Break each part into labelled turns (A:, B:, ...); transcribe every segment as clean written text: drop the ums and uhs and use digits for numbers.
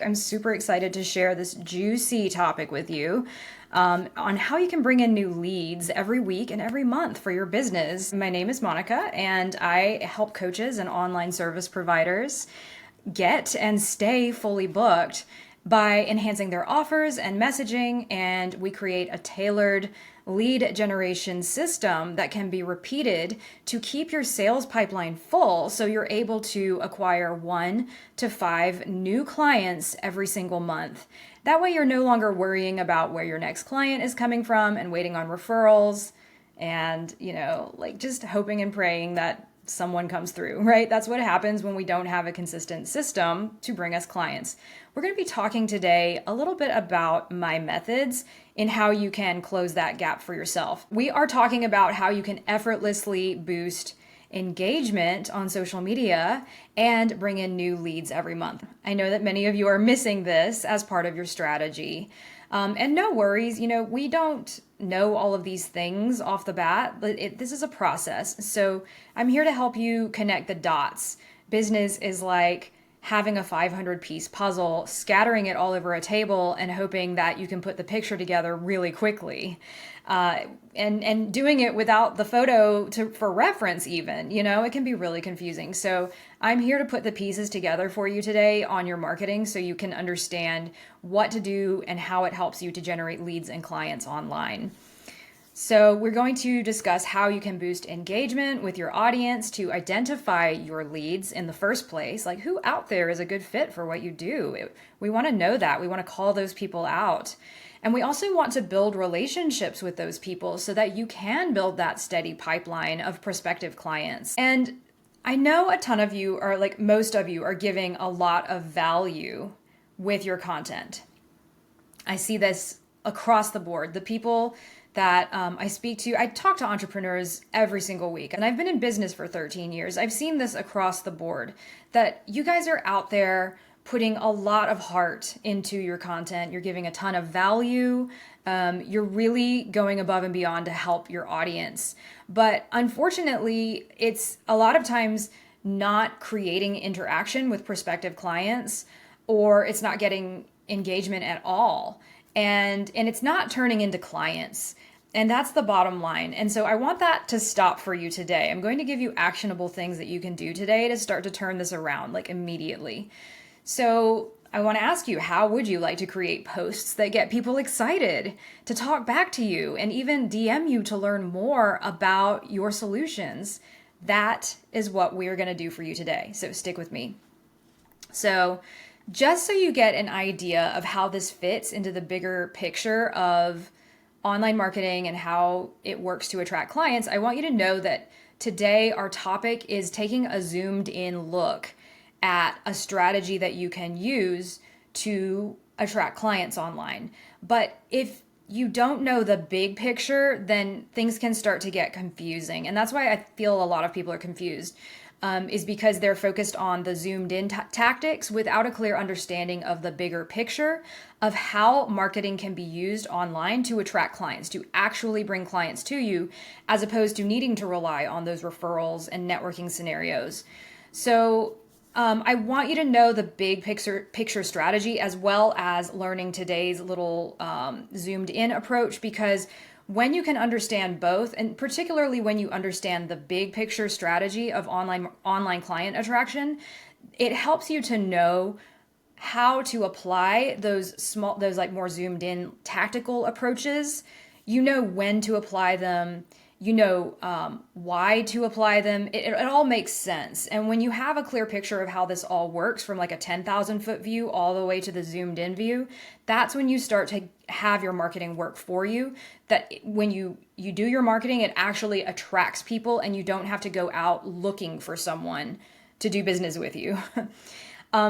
A: I'm super excited to share this juicy topic with you on how you can bring in new leads every week and every month for your business. My name is Monica, and I help coaches and online service providers get and stay fully booked by enhancing their offers and messaging, and we create a tailored lead generation system that can be repeated to keep your sales pipeline full so you're able to acquire 1 to 5 new clients every single month. That way you're no longer worrying about where your next client is coming from and waiting on referrals and, like just hoping and praying that someone comes through, right? That's what happens when we don't have a consistent system to bring us clients. We're going to be talking today a little bit about my methods in how you can close that gap for yourself. We are talking about how you can effortlessly boost engagement on social media and bring in new leads every month. I know that many of you are missing this as part of your strategy. And no worries, we don't know all of these things off the bat, but this is a process. So I'm here to help you connect the dots. Business is like having a 500-piece puzzle, scattering it all over a table and hoping that you can put the picture together really quickly. And doing it without the photo for reference even, it can be really confusing. So I'm here to put the pieces together for you today on your marketing so you can understand what to do and how it helps you to generate leads and clients online. So we're going to discuss how you can boost engagement with your audience to identify your leads in the first place. Like, who out there is a good fit for what you do? We want to know that. We want to call those people out. And we also want to build relationships with those people so that you can build that steady pipeline of prospective clients. And I know a ton of you are, like most of you, are giving a lot of value with your content. I see this across the board. The people that I speak to, I talk to entrepreneurs every single week, and I've been in business for 13 years. I've seen this across the board, that you guys are out there putting a lot of heart into your content. You're giving a ton of value. You're really going above and beyond to help your audience. But unfortunately, it's a lot of times not creating interaction with prospective clients, or it's not getting engagement at all. And it's not turning into clients. And that's the bottom line. And so I want that to stop for you today. I'm going to give you actionable things that you can do today to start to turn this around, like immediately. So I want to ask you, how would you like to create posts that get people excited to talk back to you and even DM you to learn more about your solutions? That is what we're going to do for you today. So stick with me. So just so you get an idea of how this fits into the bigger picture of online marketing and how it works to attract clients, I want you to know that today our topic is taking a zoomed in look at a strategy that you can use to attract clients online. But if you don't know the big picture, then things can start to get confusing. And that's why I feel a lot of people are confused. Is because they're focused on the zoomed in tactics without a clear understanding of the bigger picture of how marketing can be used online to attract clients, to actually bring clients to you, as opposed to needing to rely on those referrals and networking scenarios. So I want you to know the big picture strategy, as well as learning today's little zoomed in approach, because when you can understand both, and particularly when you understand the big picture strategy of online client attraction, it helps you to know how to apply those like more zoomed in tactical approaches. You know when to apply them. You know why to apply them. It all makes sense. And when you have a clear picture of how this all works from like a 10,000 foot view all the way to the zoomed in view, that's when you start to have your marketing work for you. That when you do your marketing, it actually attracts people and you don't have to go out looking for someone to do business with you.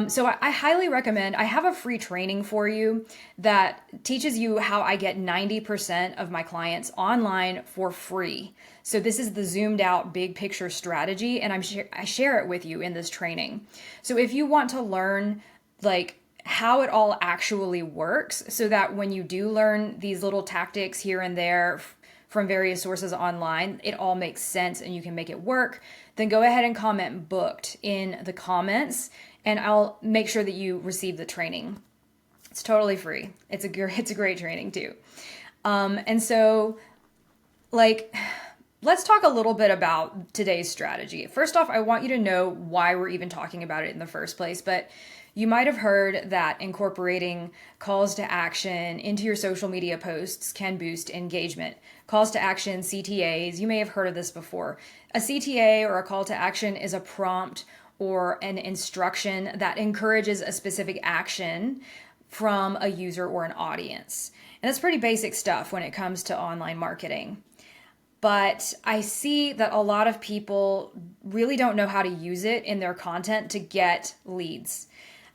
A: So I highly recommend, I have a free training for you that teaches you how I get 90% of my clients online for free. So this is the zoomed out big picture strategy, and I share it with you in this training. So if you want to learn like how it all actually works, so that when you do learn these little tactics here and there from various sources online, it all makes sense and you can make it work, then go ahead and comment booked in the comments and I'll make sure that you receive the training. It's totally free. It's a great training too. And so, like, let's talk a little bit about today's strategy. First off, I want you to know why we're even talking about it in the first place, but you might have heard that incorporating calls to action into your social media posts can boost engagement. Calls to action, CTAs, you may have heard of this before. A CTA or a call to action is a prompt or an instruction that encourages a specific action from a user or an audience. And that's pretty basic stuff when it comes to online marketing. But I see that a lot of people really don't know how to use it in their content to get leads.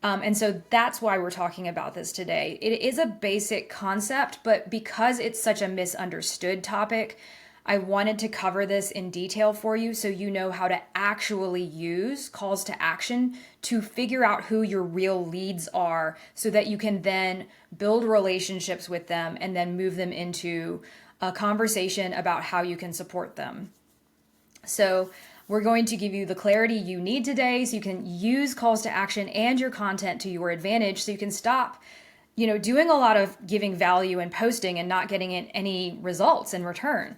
A: And so that's why we're talking about this today. It is a basic concept, but because it's such a misunderstood topic, I wanted to cover this in detail for you so you know how to actually use calls to action to figure out who your real leads are so that you can then build relationships with them and then move them into a conversation about how you can support them. So we're going to give you the clarity you need today so you can use calls to action and your content to your advantage so you can stop, doing a lot of giving value and posting and not getting any results in return.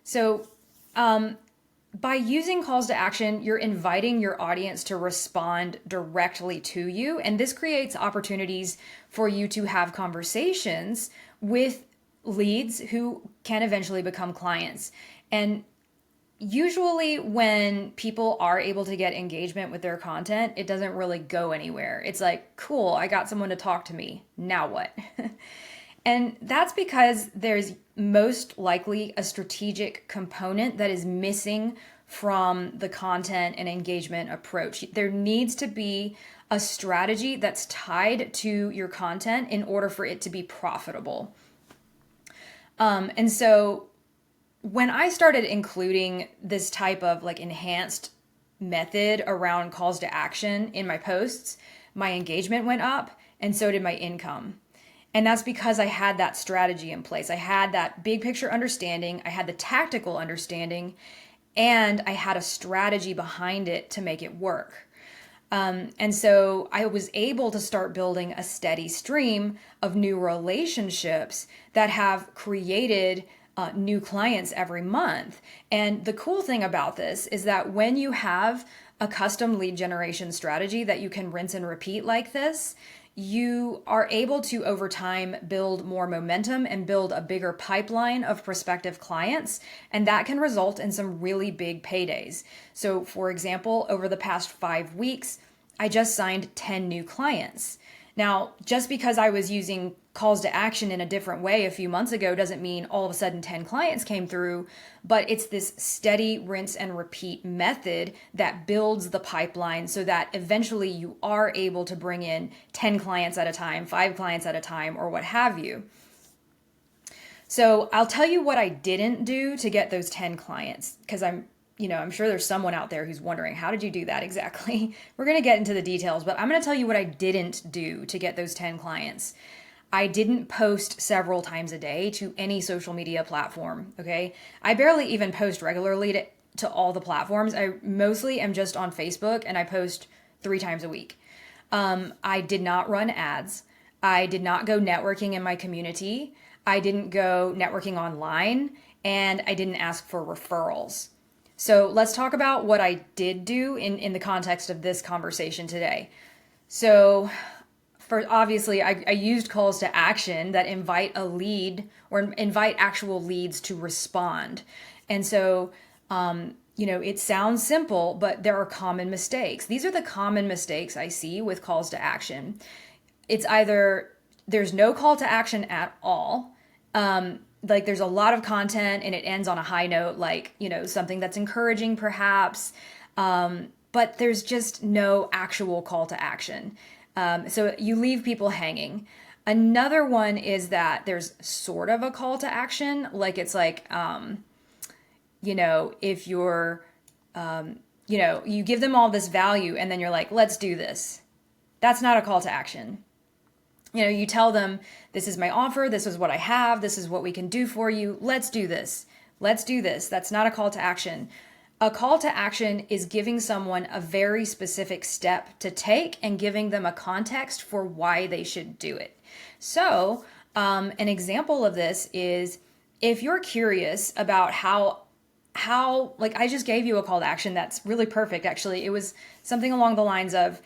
A: So by using calls to action, you're inviting your audience to respond directly to you. And this creates opportunities for you to have conversations with leads who can eventually become clients. And usually when people are able to get engagement with their content, it doesn't really go anywhere. It's like, cool, I got someone to talk to me. Now what? And that's because there's most likely a strategic component that is missing from the content and engagement approach. There needs to be a strategy that's tied to your content in order for it to be profitable. And so when I started including this type of enhanced method around calls to action in my posts, my engagement went up and so did my income. And that's because I had that strategy in place. I had that big picture understanding, I had the tactical understanding, and I had a strategy behind it to make it work. And so I was able to start building a steady stream of new relationships that have created new clients every month. And the cool thing about this is that when you have a custom lead generation strategy that you can rinse and repeat like this, you are able to, over time, build more momentum and build a bigger pipeline of prospective clients. And that can result in some really big paydays. So, for example, over the past 5 weeks, I just signed 10 new clients. Now, just because I was using calls to action in a different way a few months ago doesn't mean all of a sudden 10 clients came through, but it's this steady rinse and repeat method that builds the pipeline so that eventually you are able to bring in 10 clients at a time, 5 clients at a time, or what have you. So I'll tell you what I didn't do to get those 10 clients, because I'm sure there's someone out there who's wondering, how did you do that exactly? We're going to get into the details, but I'm going to tell you what I didn't do to get those 10 clients. I didn't post several times a day to any social media platform, okay? I barely even post regularly to all the platforms. I mostly am just on Facebook, and I post 3 times a week. I did not run ads. I did not go networking in my community. I didn't go networking online, and I didn't ask for referrals. So let's talk about what I did do in the context of this conversation today. So obviously, I used calls to action that invite a lead or invite actual leads to respond. And so, it sounds simple, but there are common mistakes. These are the common mistakes I see with calls to action. It's either there's no call to action at all. There's a lot of content and it ends on a high note, something that's encouraging perhaps, but there's just no actual call to action. So you leave people hanging. Another one is that there's sort of a call to action, if you're, you give them all this value and then you're like, let's do this. That's not a call to action. You tell them, this is my offer, this is what I have, this is what we can do for you, let's do this. Let's do this. That's not a call to action. A call to action is giving someone a very specific step to take and giving them a context for why they should do it. So, an example of this is if you're curious about how like I just gave you a call to action that's really perfect. Actually, it was something along the lines of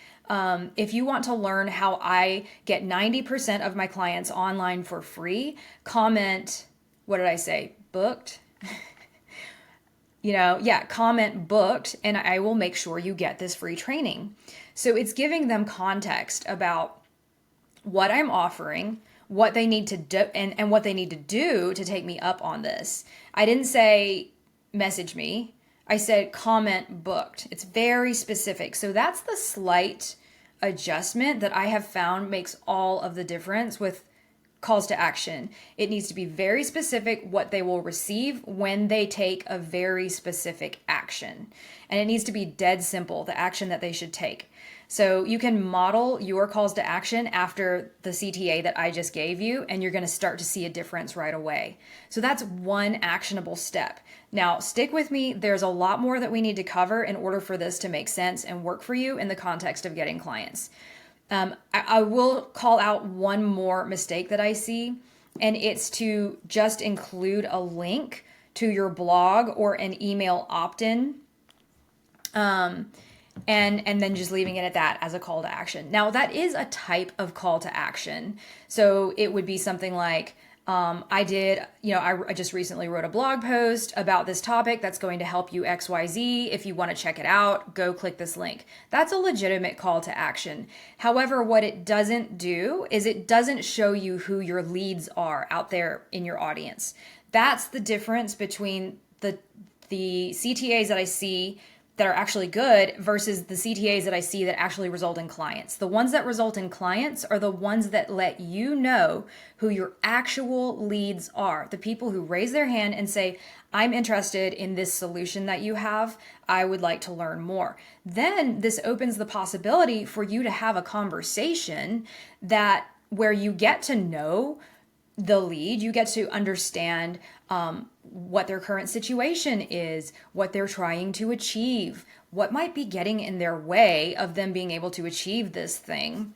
A: if you want to learn how I get 90% of my clients online for free, comment, what did I say? Booked? Comment booked, and I will make sure you get this free training. So it's giving them context about what I'm offering, what they need to do, and what they need to do to take me up on this. I didn't say message me. I said comment booked. It's very specific. So that's the slight adjustment that I have found makes all of the difference with calls to action. It needs to be very specific what they will receive when they take a very specific action. And it needs to be dead simple, the action that they should take. So you can model your calls to action after the CTA that I just gave you, and you're going to start to see a difference right away. So that's one actionable step. Now, stick with me. There's a lot more that we need to cover in order for this to make sense and work for you in the context of getting clients. I will call out one more mistake that I see, and it's to just include a link to your blog or an email opt-in, and then just leaving it at that as a call to action. Now, that is a type of call to action. So it would be something like, I just recently wrote a blog post about this topic that's going to help you XYZ. If you want to check it out, go click this link. That's a legitimate call to action. However, what it doesn't do is it doesn't show you who your leads are out there in your audience. That's the difference between the CTAs that I see that are actually good versus the CTAs that I see that actually result in clients. The ones that result in clients are the ones that let you know who your actual leads are. The people who raise their hand and say, I'm interested in this solution that you have. I would like to learn more. Then this opens the possibility for you to have a conversation where you get to know the lead, you get to understand what their current situation is, what they're trying to achieve, what might be getting in their way of them being able to achieve this thing.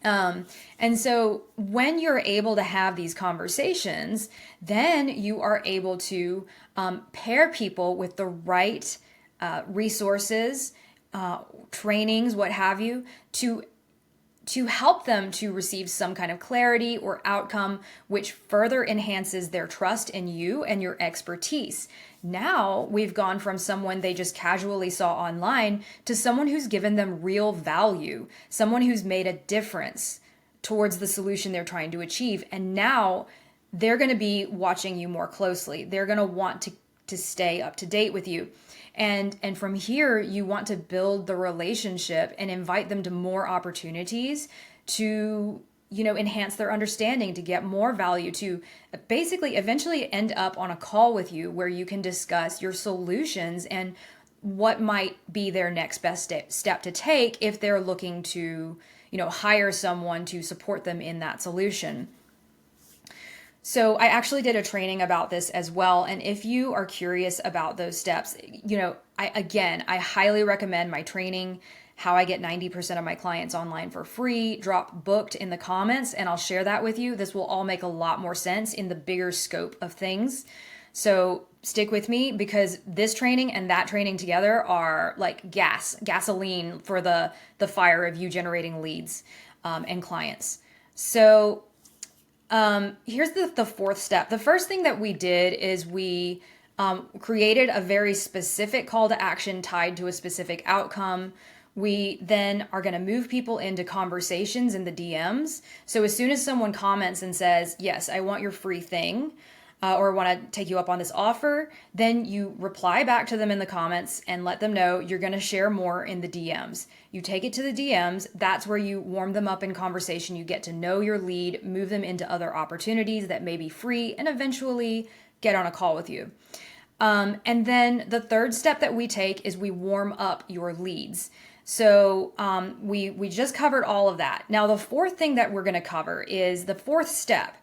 A: And so when you're able to have these conversations, then you are able to pair people with the right resources, trainings, what have you, to help them to receive some kind of clarity or outcome, which further enhances their trust in you and your expertise. Now we've gone from someone they just casually saw online to someone who's given them real value, someone who's made a difference towards the solution they're trying to achieve. And now they're going to be watching you more closely. They're going to want to stay up to date with you. And from here, you want to build the relationship and invite them to more opportunities to, enhance their understanding, to get more value, to basically eventually end up on a call with you where you can discuss your solutions and what might be their next best step to take if they're looking to, hire someone to support them in that solution. So I actually did a training about this as well. And if you are curious about those steps, I highly recommend my training, How I Get 90% of My Clients Online for Free. Drop booked in the comments and I'll share that with you. This will all make a lot more sense in the bigger scope of things. So stick with me because this training and that training together are like gasoline for the fire of you generating leads and clients. So here's the fourth step. The first thing that we did is we created a very specific call to action tied to a specific outcome. We then are going to move people into conversations in the DMs. So as soon as someone comments and says, yes, I want your free thing, or want to take you up on this offer, then you reply back to them in the comments and let them know you're going to share more in the DMs. You take it to the DMs. That's where you warm them up in conversation. You get to know your lead, move them into other opportunities that may be free, and eventually get on a call with you. And then the third step that we take is we warm up your leads. So we just covered all of that. Now, the fourth thing that we're going to cover is the fourth step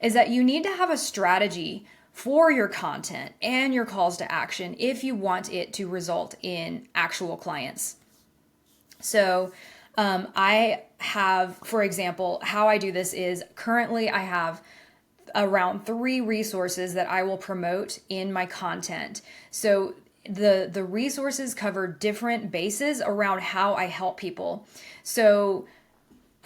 A: is that you need to have a strategy for your content and your calls to action if you want it to result in actual clients. So I have, for example, how I do this is currently I have around 3 resources that I will promote in my content. So the resources cover different bases around how I help people. So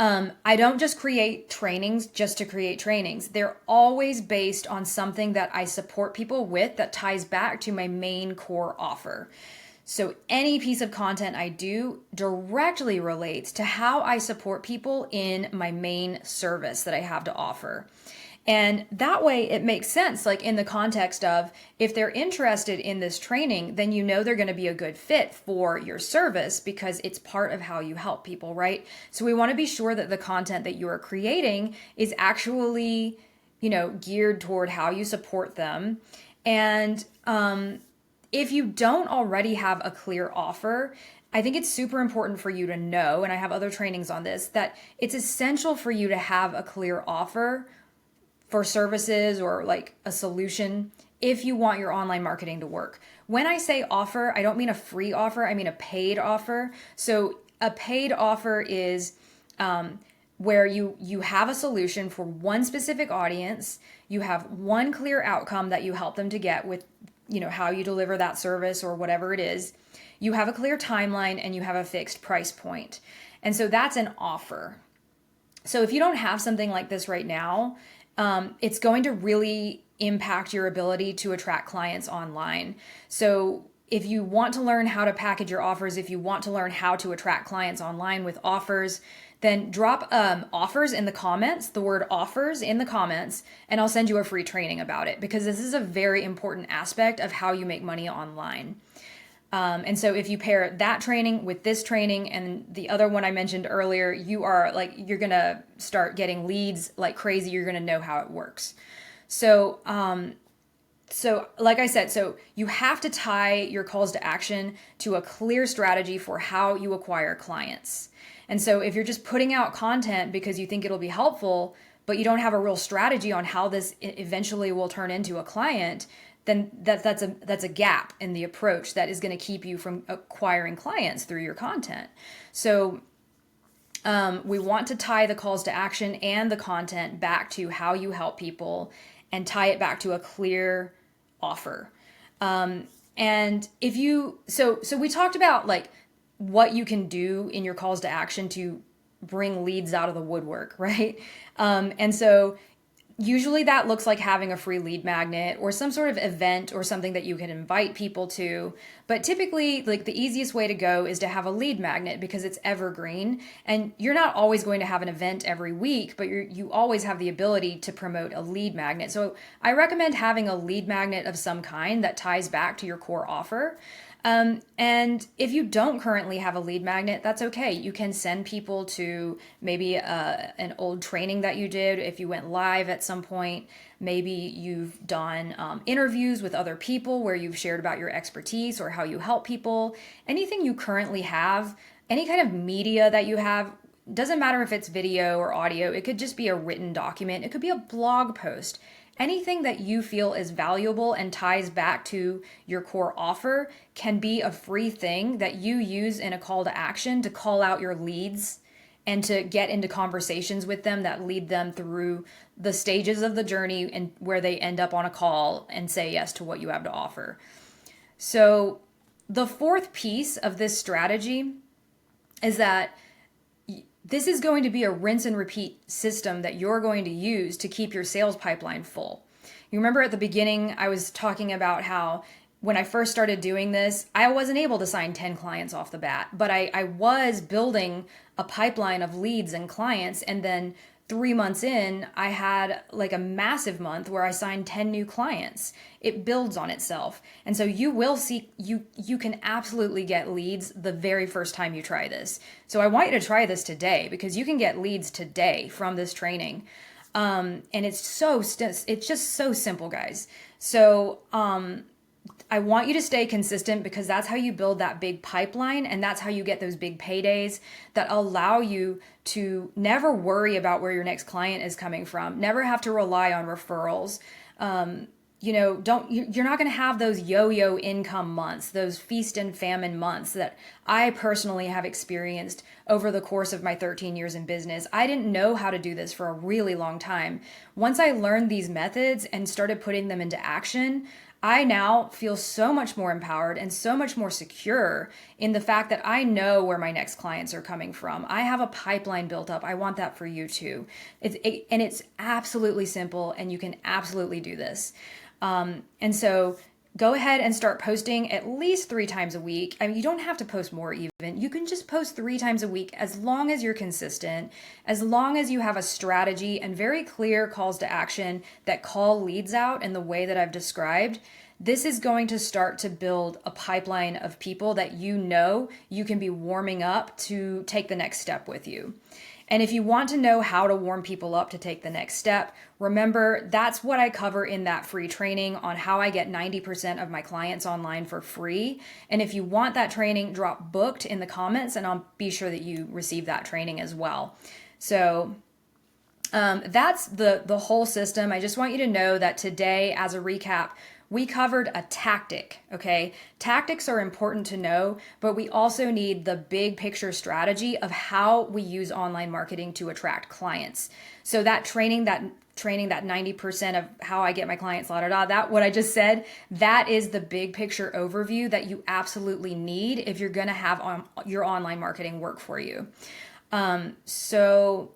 A: I don't just create trainings just to create trainings. They're always based on something that I support people with that ties back to my main core offer. So any piece of content I do directly relates to how I support people in my main service that I have to offer. And that way it makes sense, like in the context of if they're interested in this training, then you know they're going to be a good fit for your service because it's part of how you help people, right? So we want to be sure that the content that you are creating is actually, geared toward how you support them. And if you don't already have a clear offer, I think it's super important for you to know, and I have other trainings on this, that it's essential for you to have a clear offer for services or like a solution if you want your online marketing to work. When I say offer, I don't mean a free offer, I mean a paid offer. So a paid offer is where you have a solution for one specific audience, you have one clear outcome that you help them to get with how you deliver that service or whatever it is. You have a clear timeline and you have a fixed price point. And so that's an offer. So if you don't have something like this right now, it's going to really impact your ability to attract clients online. So if you want to learn how to package your offers, if you want to learn how to attract clients online with offers, then drop offers in the comments, the word offers in the comments, and I'll send you a free training about it because this is a very important aspect of how you make money online. And so if you pair that training with this training and the other one I mentioned earlier, you're going to start getting leads like crazy. You're going to know how it works. So like I said, so you have to tie your calls to action to a clear strategy for how you acquire clients. And so if you're just putting out content because you think it'll be helpful, but you don't have a real strategy on how this eventually will turn into a client, then that's a gap in the approach that is going to keep you from acquiring clients through your content. So we want to tie the calls to action and the content back to how you help people and tie it back to a clear offer. And if you, so we talked about like what you can do in your calls to action to bring leads out of the woodwork, right? And so usually that looks like having a free lead magnet or some sort of event or something that you can invite people to. But typically, like the easiest way to go is to have a lead magnet because it's evergreen. And you're not always going to have an event every week, but you always have the ability to promote a lead magnet. So I recommend having a lead magnet of some kind that ties back to your core offer. And if you don't currently have a lead magnet, that's okay. You can send people to maybe an old training that you did. If you went live at some point, maybe you've done interviews with other people where you've shared about your expertise or how you help people. Anything you currently have, any kind of media that you have, doesn't matter if it's video or audio. It could just be a written document. It could be a blog post. Anything that you feel is valuable and ties back to your core offer can be a free thing that you use in a call to action to call out your leads and to get into conversations with them that lead them through the stages of the journey and where they end up on a call and say yes to what you have to offer. So the fourth piece of this strategy is that this is going to be a rinse and repeat system that you're going to use to keep your sales pipeline full. You remember at the beginning, I was talking about how when I first started doing this, I wasn't able to sign 10 clients off the bat, but I was building a pipeline of leads and clients. And then 3 months in, I had like a massive month where I signed 10 new clients. It builds on itself. And so you will see, you can absolutely get leads the very first time you try this. So I want you to try this today because you can get leads today from this training. And it's just so simple, guys. So, I want you to stay consistent because that's how you build that big pipeline and that's how you get those big paydays that allow you to never worry about where your next client is coming from, never have to rely on referrals. you're not going to have those yo-yo income months, those feast and famine months that I personally have experienced over the course of my 13 years in business. I didn't know how to do this for a really long time. Once I learned these methods and started putting them into action, I now feel so much more empowered and so much more secure in the fact that I know where my next clients are coming from. I have a pipeline built up. I want that for you too. And it's absolutely simple, and you can absolutely do this. And so go ahead and start posting at least 3 times a week. I mean, you don't have to post more even. You can just post 3 times a week as long as you're consistent, as long as you have a strategy and very clear calls to action that call leads out in the way that I've described. This is going to start to build a pipeline of people that you can be warming up to take the next step with you. And if you want to know how to warm people up to take the next step, remember that's what I cover in that free training on how I get 90% of my clients online for free. And if you want that training, drop booked in the comments and I'll be sure that you receive that training as well. So that's the whole system. I just want you to know that today, as a recap, we covered a tactic, okay? Tactics are important to know, but we also need the big picture strategy of how we use online marketing to attract clients. So that training, that 90% of how I get my clients, that what I just said, that is the big picture overview that you absolutely need if you're gonna have your online marketing work for you. So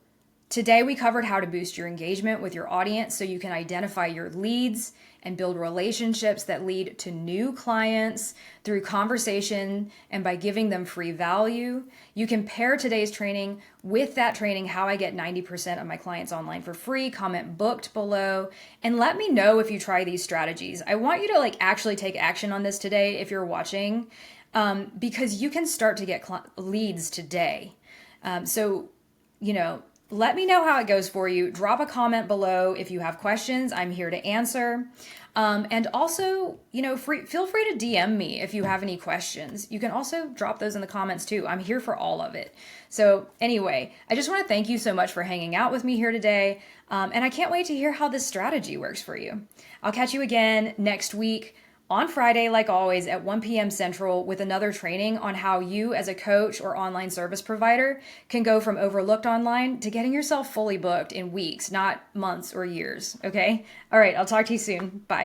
A: today we covered how to boost your engagement with your audience so you can identify your leads and build relationships that lead to new clients through conversation and by giving them free value. You can pair today's training with that training, How I Get 90% of My Clients Online for Free. Comment booked below and let me know if you try these strategies. I want you to actually take action on this today if you're watching, because you can start to get leads today. Let me know how it goes for you. Drop a comment below if you have questions. I'm here to answer. And also, feel free to DM me if you have any questions. You can also drop those in the comments too. I'm here for all of it. So anyway, I just want to thank you so much for hanging out with me here today. And I can't wait to hear how this strategy works for you. I'll catch you again next week on Friday, like always, at 1 p.m. Central with another training on how you as a coach or online service provider can go from overlooked online to getting yourself fully booked in weeks, not months or years. Okay? All right, I'll talk to you soon. Bye.